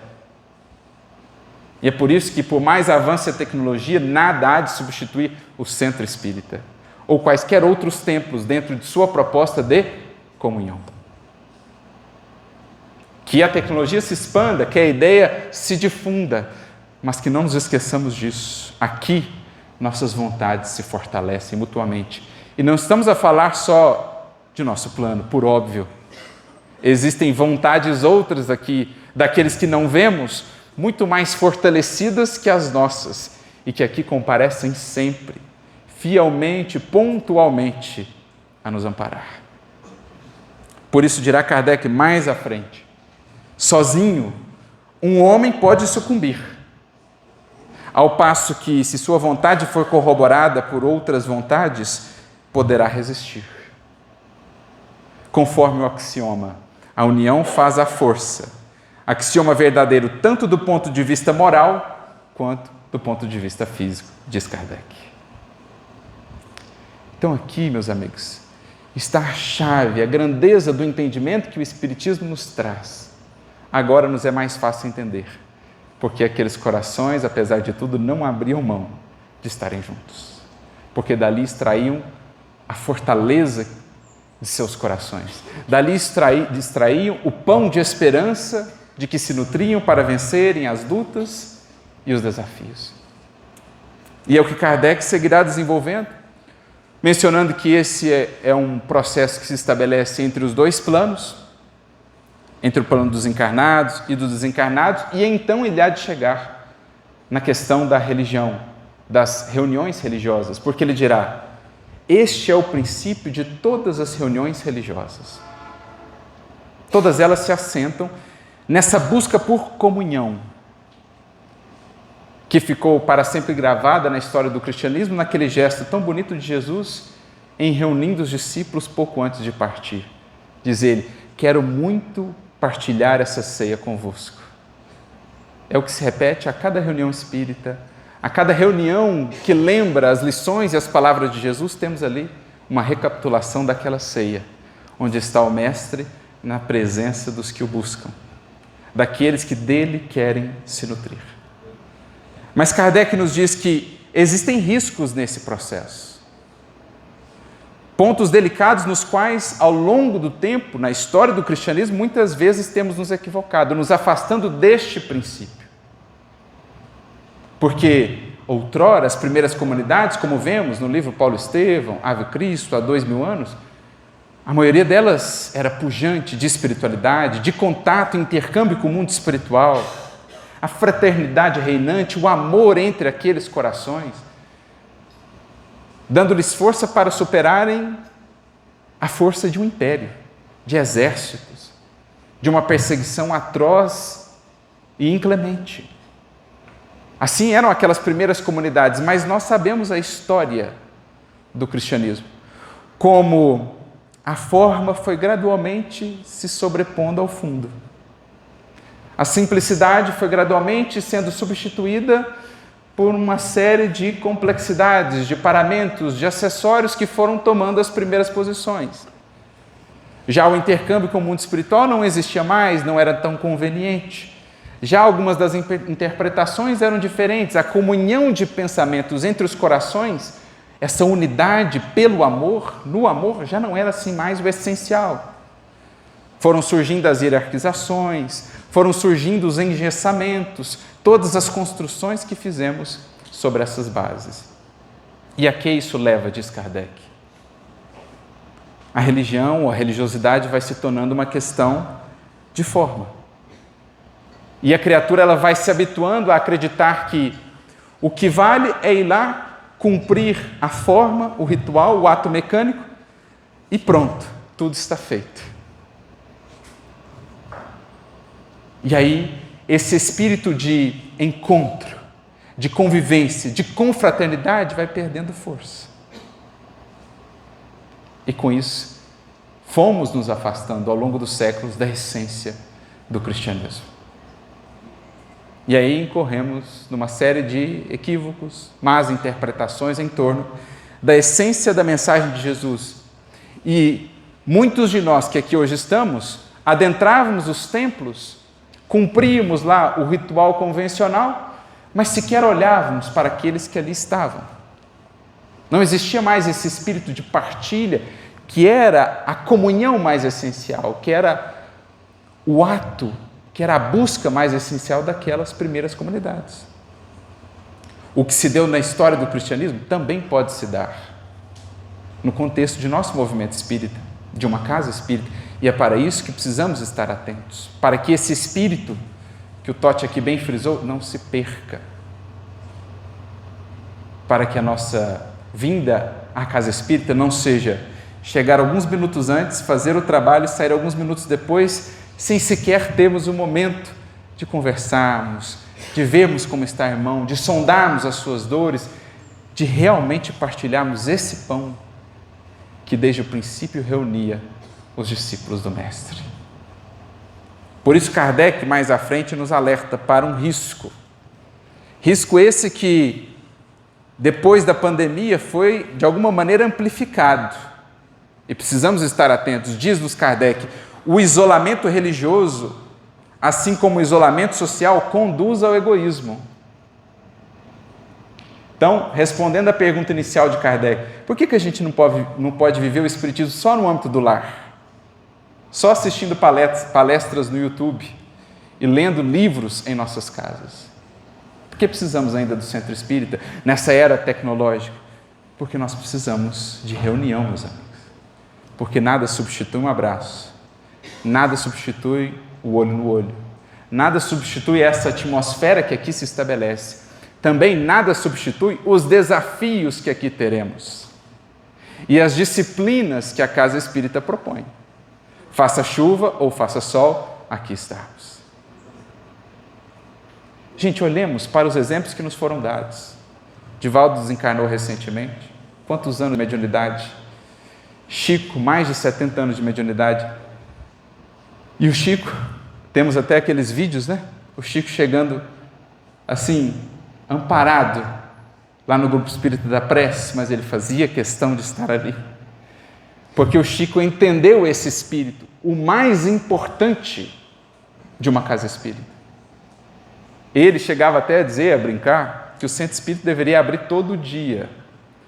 E é por isso que, por mais avance a tecnologia, nada há de substituir o centro espírita, ou quaisquer outros templos dentro de sua proposta de comunhão. Que a tecnologia se expanda, que a ideia se difunda, mas que não nos esqueçamos disso. Aqui, nossas vontades se fortalecem mutuamente. E não estamos a falar só de nosso plano, por óbvio. Existem vontades outras aqui, daqueles que não vemos, muito mais fortalecidas que as nossas, e que aqui comparecem sempre, fielmente, pontualmente, a nos amparar. Por isso dirá Kardec mais à frente, sozinho, um homem pode sucumbir, ao passo que, se sua vontade for corroborada por outras vontades, poderá resistir. Conforme o axioma, a união faz a força. Axioma verdadeiro tanto do ponto de vista moral, quanto do ponto de vista físico, diz Kardec. Então aqui, meus amigos, está a chave, a grandeza do entendimento que o Espiritismo nos traz. Agora nos é mais fácil entender, porque aqueles corações, apesar de tudo, não abriam mão de estarem juntos, porque dali extraíam a fortaleza de seus corações, dali extraíam o pão de esperança de que se nutriam para vencerem as lutas e os desafios. E é o que Kardec seguirá desenvolvendo, mencionando que esse é um processo que se estabelece entre os dois planos, entre o plano dos encarnados e dos desencarnados, e então ele há de chegar na questão da religião, das reuniões religiosas, porque ele dirá: este é o princípio de todas as reuniões religiosas. Todas elas se assentam nessa busca por comunhão, que ficou para sempre gravada na história do cristianismo, naquele gesto tão bonito de Jesus em reunindo os discípulos pouco antes de partir. Diz ele: quero muito partilhar essa ceia convosco. É o que se repete a cada reunião espírita, a cada reunião que lembra as lições e as palavras de Jesus, temos ali uma recapitulação daquela ceia, onde está o Mestre na presença dos que o buscam, daqueles que dele querem se nutrir. Mas Kardec nos diz que existem riscos nesse processo. Pontos delicados nos quais, ao longo do tempo, na história do cristianismo, muitas vezes temos nos equivocado, nos afastando deste princípio. Porque outrora, as primeiras comunidades, como vemos no livro Paulo Estevão, Ave Cristo, há 2000 anos, a maioria delas era pujante de espiritualidade, de contato e intercâmbio com o mundo espiritual, a fraternidade reinante, o amor entre aqueles corações, dando-lhes força para superarem a força de um império, de exércitos, de uma perseguição atroz e inclemente. Assim eram aquelas primeiras comunidades, mas nós sabemos a história do cristianismo, como a forma foi gradualmente se sobrepondo ao fundo. A simplicidade foi gradualmente sendo substituída por uma série de complexidades, de paramentos, de acessórios que foram tomando as primeiras posições. Já o intercâmbio com o mundo espiritual não existia mais, não era tão conveniente. Já algumas das interpretações eram diferentes. A comunhão de pensamentos entre os corações, essa unidade pelo amor, no amor, já não era assim mais o essencial. Foram surgindo as hierarquizações, foram surgindo os engessamentos, todas as construções que fizemos sobre essas bases. E a que isso leva, diz Kardec? A religião ou a religiosidade vai se tornando uma questão de forma. E a criatura ela vai se habituando a acreditar que o que vale é ir lá cumprir a forma, o ritual, o ato mecânico e pronto, tudo está feito. E aí, esse espírito de encontro, de convivência, de confraternidade vai perdendo força. E com isso, fomos nos afastando ao longo dos séculos da essência do cristianismo. E aí incorremos numa série de equívocos, más interpretações em torno da essência da mensagem de Jesus. E muitos de nós que aqui hoje estamos, adentrávamos os templos, cumpríamos lá o ritual convencional, mas sequer olhávamos para aqueles que ali estavam. Não existia mais esse espírito de partilha, que era a comunhão mais essencial, que era o ato, que era a busca mais essencial daquelas primeiras comunidades. O que se deu na história do cristianismo também pode se dar no contexto de nosso movimento espírita, de uma casa espírita. E é para isso que precisamos estar atentos, para que esse espírito, que o Totti aqui bem frisou, não se perca. Para que a nossa vinda à casa espírita não seja chegar alguns minutos antes, fazer o trabalho e sair alguns minutos depois, sem sequer termos o momento de conversarmos, de vermos como está o irmão, de sondarmos as suas dores, de realmente partilharmos esse pão que desde o princípio reunia os discípulos do Mestre. Por isso Kardec, mais à frente, nos alerta para um risco. Risco esse que, depois da pandemia, foi, de alguma maneira, amplificado. E precisamos estar atentos. Diz-nos Kardec, o isolamento religioso, assim como o isolamento social, conduz ao egoísmo. Então, respondendo à pergunta inicial de Kardec, por que a gente não pode viver o Espiritismo só no âmbito do lar? Só assistindo palestras no YouTube e lendo livros em nossas casas? Por que precisamos ainda do centro espírita, nessa era tecnológica? Porque nós precisamos de reunião, meus amigos. Porque nada substitui um abraço, nada substitui o olho no olho, nada substitui essa atmosfera que aqui se estabelece. Também nada substitui os desafios que aqui teremos e as disciplinas que a casa espírita propõe. Faça chuva ou faça sol, aqui estamos. Gente, olhemos para os exemplos que nos foram dados. Divaldo desencarnou recentemente. Quantos anos de mediunidade? Chico, mais de 70 anos de mediunidade. E o Chico, temos até aqueles vídeos, né? O Chico chegando assim, amparado, lá no grupo espírita da prece, mas ele fazia questão de estar ali. Porque o Chico entendeu esse espírito, o mais importante de uma casa espírita. Ele chegava até a dizer, a brincar, que o centro espírita deveria abrir todo dia,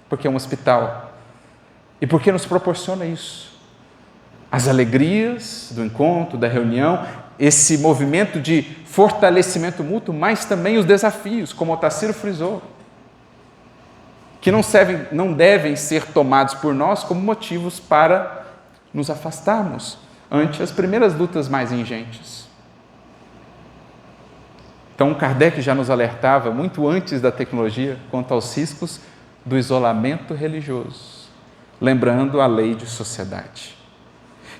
porque é um hospital. E porque nos proporciona isso? As alegrias do encontro, da reunião, esse movimento de fortalecimento mútuo, mas também os desafios, como o Tarsilo frisou, que não devem ser tomados por nós como motivos para nos afastarmos ante as primeiras lutas mais ingentes. Então, Kardec já nos alertava, muito antes da tecnologia, quanto aos riscos do isolamento religioso, lembrando a lei de sociedade.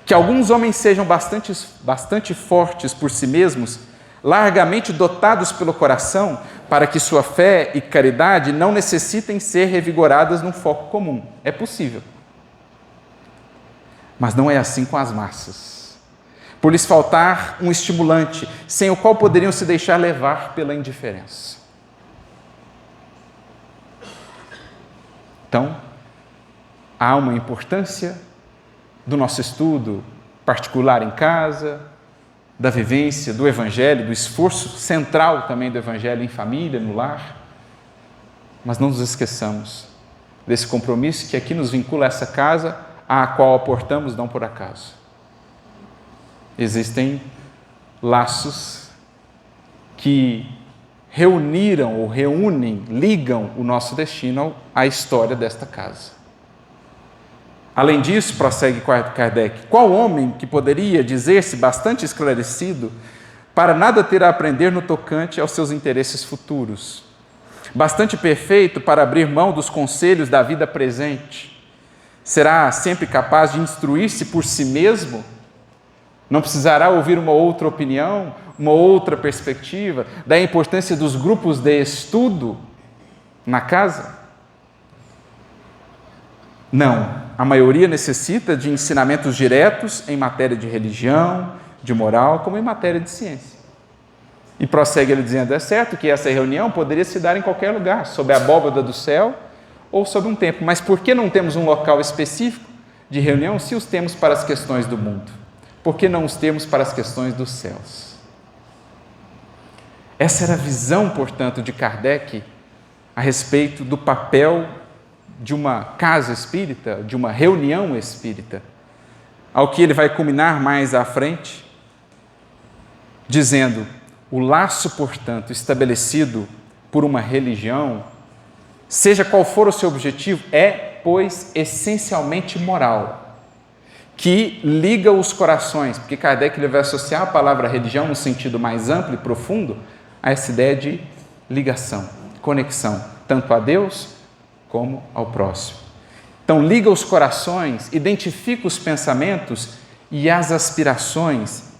Que alguns homens sejam bastante fortes por si mesmos, largamente dotados pelo coração, para que sua fé e caridade não necessitem ser revigoradas num foco comum. É possível. Mas não é assim com as massas. Por lhes faltar um estimulante, sem o qual poderiam se deixar levar pela indiferença. Então, há uma importância do nosso estudo particular em casa, da vivência do Evangelho, do esforço central também do Evangelho em família, no lar. Mas não nos esqueçamos desse compromisso que aqui nos vincula a essa casa, à qual aportamos não por acaso. Existem laços que reuniram ou reúnem, ligam o nosso destino à história desta casa. Além disso, prossegue Kardec, qual homem que poderia dizer-se bastante esclarecido para nada ter a aprender no tocante aos seus interesses futuros? Bastante perfeito para abrir mão dos conselhos da vida presente? Será sempre capaz de instruir-se por si mesmo? Não precisará ouvir uma outra opinião, uma outra perspectiva da importância dos grupos de estudo na casa? Não, a maioria necessita de ensinamentos diretos em matéria de religião, de moral, como em matéria de ciência. E prossegue ele dizendo, é certo que essa reunião poderia se dar em qualquer lugar, sob a abóbada do céu ou sob um templo, mas por que não temos um local específico de reunião se os temos para as questões do mundo? Por que não os temos para as questões dos céus? Essa era a visão, portanto, de Kardec a respeito do papel de uma casa espírita, de uma reunião espírita, ao que ele vai culminar mais à frente, dizendo, o laço, portanto, estabelecido por uma religião, seja qual for o seu objetivo, é, pois, essencialmente moral, que liga os corações, porque Kardec ele vai associar a palavra religião no sentido mais amplo e profundo a essa ideia de ligação, conexão, tanto a Deus como ao próximo. Então, liga os corações, identifica os pensamentos e as aspirações,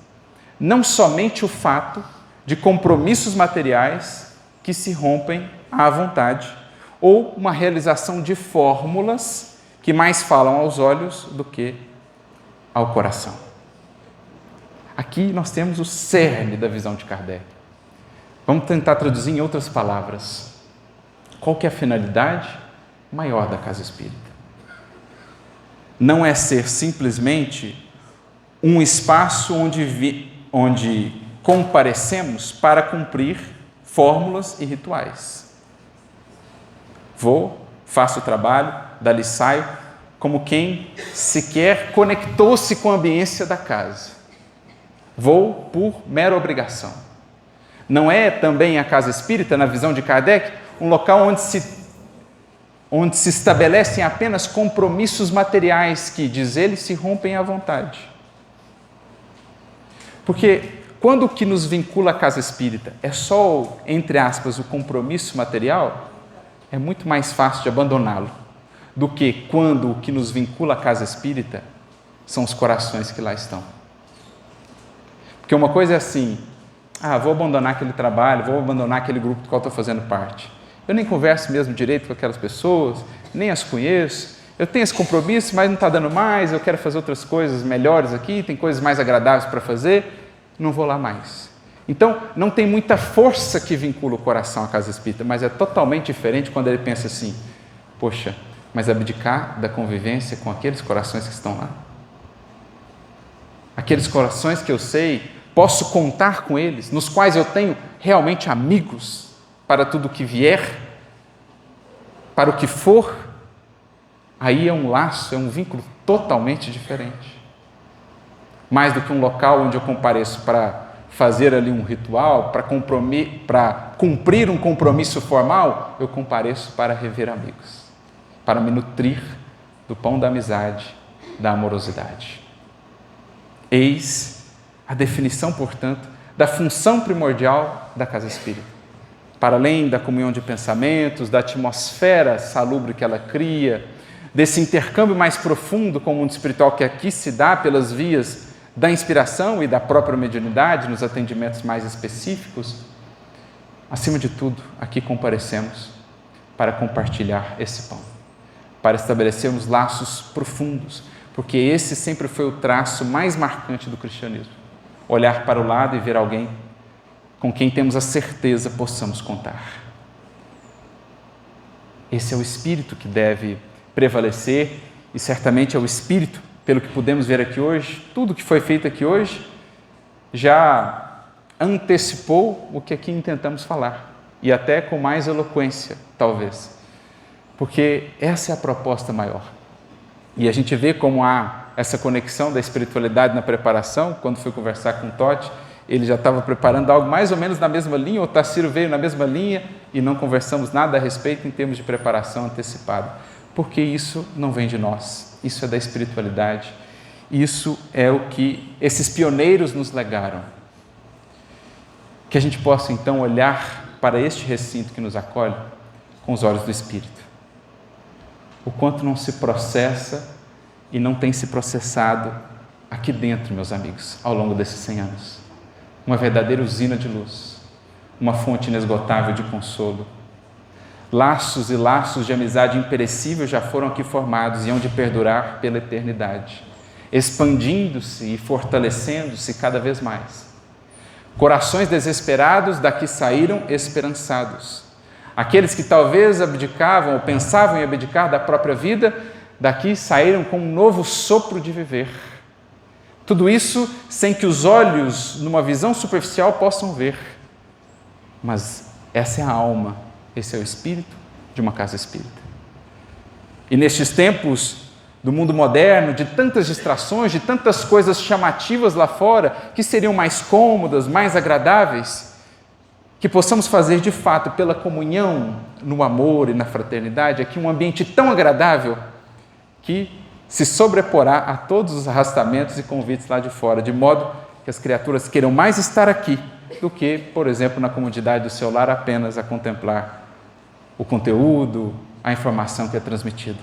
não somente o fato de compromissos materiais que se rompem à vontade, ou uma realização de fórmulas que mais falam aos olhos do que ao coração. Aqui nós temos o cerne da visão de Kardec. Vamos tentar traduzir em outras palavras. Qual que é a finalidade maior da casa espírita? Não é ser simplesmente um espaço onde comparecemos para cumprir fórmulas e rituais. Vou, faço o trabalho, dali saio, como quem sequer conectou-se com a ambiência da casa. Vou por mera obrigação. Não é também a casa espírita, na visão de Kardec, um local onde se estabelecem apenas compromissos materiais que, diz ele, se rompem à vontade. Porque quando o que nos vincula à casa espírita é só, entre aspas, o compromisso material, é muito mais fácil de abandoná-lo do que quando o que nos vincula à casa espírita são os corações que lá estão. Porque uma coisa é assim, vou abandonar aquele trabalho, vou abandonar aquele grupo do qual estou fazendo parte. Eu nem converso mesmo direito com aquelas pessoas, nem as conheço, eu tenho esse compromisso, mas não está dando mais, eu quero fazer outras coisas melhores aqui, tem coisas mais agradáveis para fazer, não vou lá mais. Então, não tem muita força que vincula o coração à casa espírita, mas é totalmente diferente quando ele pensa assim, poxa, mas abdicar da convivência com aqueles corações que estão lá. Aqueles corações que eu sei, posso contar com eles, nos quais eu tenho realmente amigos para tudo que vier, para o que for, aí é um laço, é um vínculo totalmente diferente. Mais do que um local onde eu compareço para fazer ali um ritual, para cumprir um compromisso formal, eu compareço para rever amigos, para me nutrir do pão da amizade, da amorosidade. Eis a definição, portanto, da função primordial da casa espírita. Para além da comunhão de pensamentos, da atmosfera salubre que ela cria, desse intercâmbio mais profundo com o mundo espiritual que aqui se dá pelas vias da inspiração e da própria mediunidade, nos atendimentos mais específicos, acima de tudo, aqui comparecemos para compartilhar esse pão, para estabelecermos laços profundos, porque esse sempre foi o traço mais marcante do cristianismo. Olhar para o lado e ver alguém com quem temos a certeza possamos contar. Esse é o espírito que deve prevalecer e certamente é o espírito, pelo que podemos ver aqui hoje, tudo que foi feito aqui hoje já antecipou o que aqui intentamos falar e até com mais eloquência, talvez, porque essa é a proposta maior. E a gente vê como há essa conexão da espiritualidade na preparação. Quando fui conversar com o Totti, ele já estava preparando algo mais ou menos na mesma linha, o Tassiro veio na mesma linha e não conversamos nada a respeito em termos de preparação antecipada, porque isso não vem de nós, isso é da espiritualidade, isso é o que esses pioneiros nos legaram. Que a gente possa então olhar para este recinto que nos acolhe com os olhos do Espírito. O quanto não se processa e não tem se processado aqui dentro, meus amigos, ao longo desses 100 anos. Uma verdadeira usina de luz, uma fonte inesgotável de consolo. Laços e laços de amizade imperecível já foram aqui formados e hão de perdurar pela eternidade, expandindo-se e fortalecendo-se cada vez mais. Corações desesperados daqui saíram esperançados. Aqueles que talvez abdicavam ou pensavam em abdicar da própria vida, daqui saíram com um novo sopro de viver. Tudo isso sem que os olhos, numa visão superficial, possam ver. Mas essa é a alma, esse é o espírito de uma casa espírita. E nestes tempos do mundo moderno, de tantas distrações, de tantas coisas chamativas lá fora, que seriam mais cômodas, mais agradáveis, que possamos fazer de fato pela comunhão, no amor e na fraternidade, aqui um ambiente tão agradável que se sobreporá a todos os arrastamentos e convites lá de fora, de modo que as criaturas queiram mais estar aqui do que, por exemplo, na comodidade do seu lar apenas a contemplar o conteúdo, a informação que é transmitida.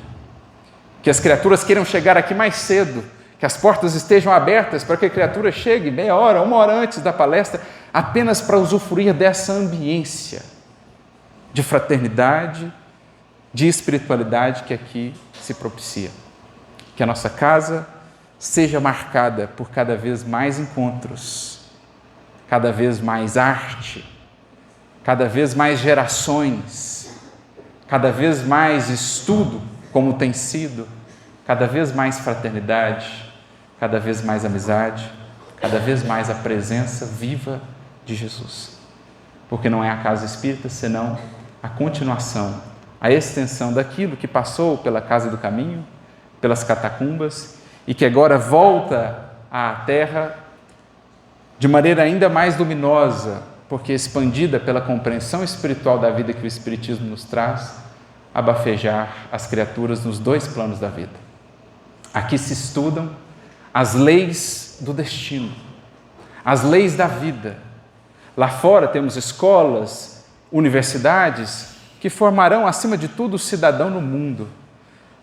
Que as criaturas queiram chegar aqui mais cedo, que as portas estejam abertas para que a criatura chegue meia hora, 1 hora antes da palestra, apenas para usufruir dessa ambiência de fraternidade, de espiritualidade que aqui se propicia. Que a nossa casa seja marcada por cada vez mais encontros, cada vez mais arte, cada vez mais gerações, cada vez mais estudo, como tem sido, cada vez mais fraternidade, cada vez mais amizade, cada vez mais a presença viva de Jesus. Porque não é a casa espírita, senão a continuação, a extensão daquilo que passou pela casa do caminho, pelas catacumbas e que agora volta à terra de maneira ainda mais luminosa, porque expandida pela compreensão espiritual da vida que o Espiritismo nos traz, a bafejar as criaturas nos dois planos da vida. Aqui se estudam as leis do destino, as leis da vida. Lá fora temos escolas, universidades que formarão, acima de tudo, o cidadão no mundo.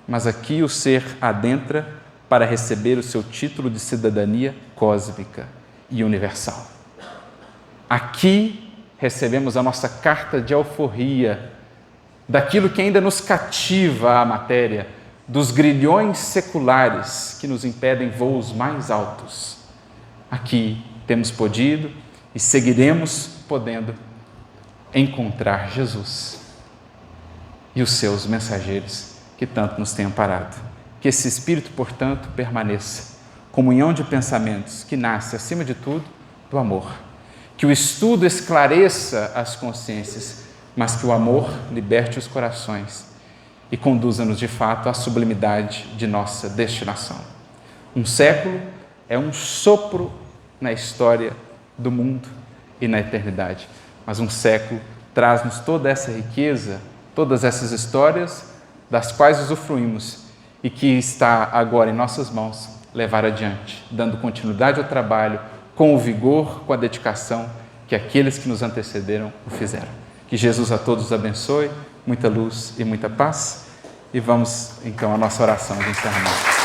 Mas aqui o ser adentra para receber o seu título de cidadania cósmica e universal. Aqui recebemos a nossa carta de alforria daquilo que ainda nos cativa à matéria, dos grilhões seculares que nos impedem voos mais altos. Aqui temos podido e seguiremos podendo encontrar Jesus e os seus mensageiros que tanto nos têm amparado. Que esse Espírito, portanto, permaneça. Comunhão de pensamentos que nasce, acima de tudo, do amor. Que o estudo esclareça as consciências, mas que o amor liberte os corações e conduza-nos, de fato, à sublimidade de nossa destinação. Um século é um sopro na história do mundo e na eternidade, mas um século traz-nos toda essa riqueza, todas essas histórias das quais usufruímos e que está agora em nossas mãos levar adiante, dando continuidade ao trabalho com o vigor, com a dedicação que aqueles que nos antecederam o fizeram. Que Jesus a todos os abençoe, muita luz e muita paz. E vamos então à nossa oração de encerramento.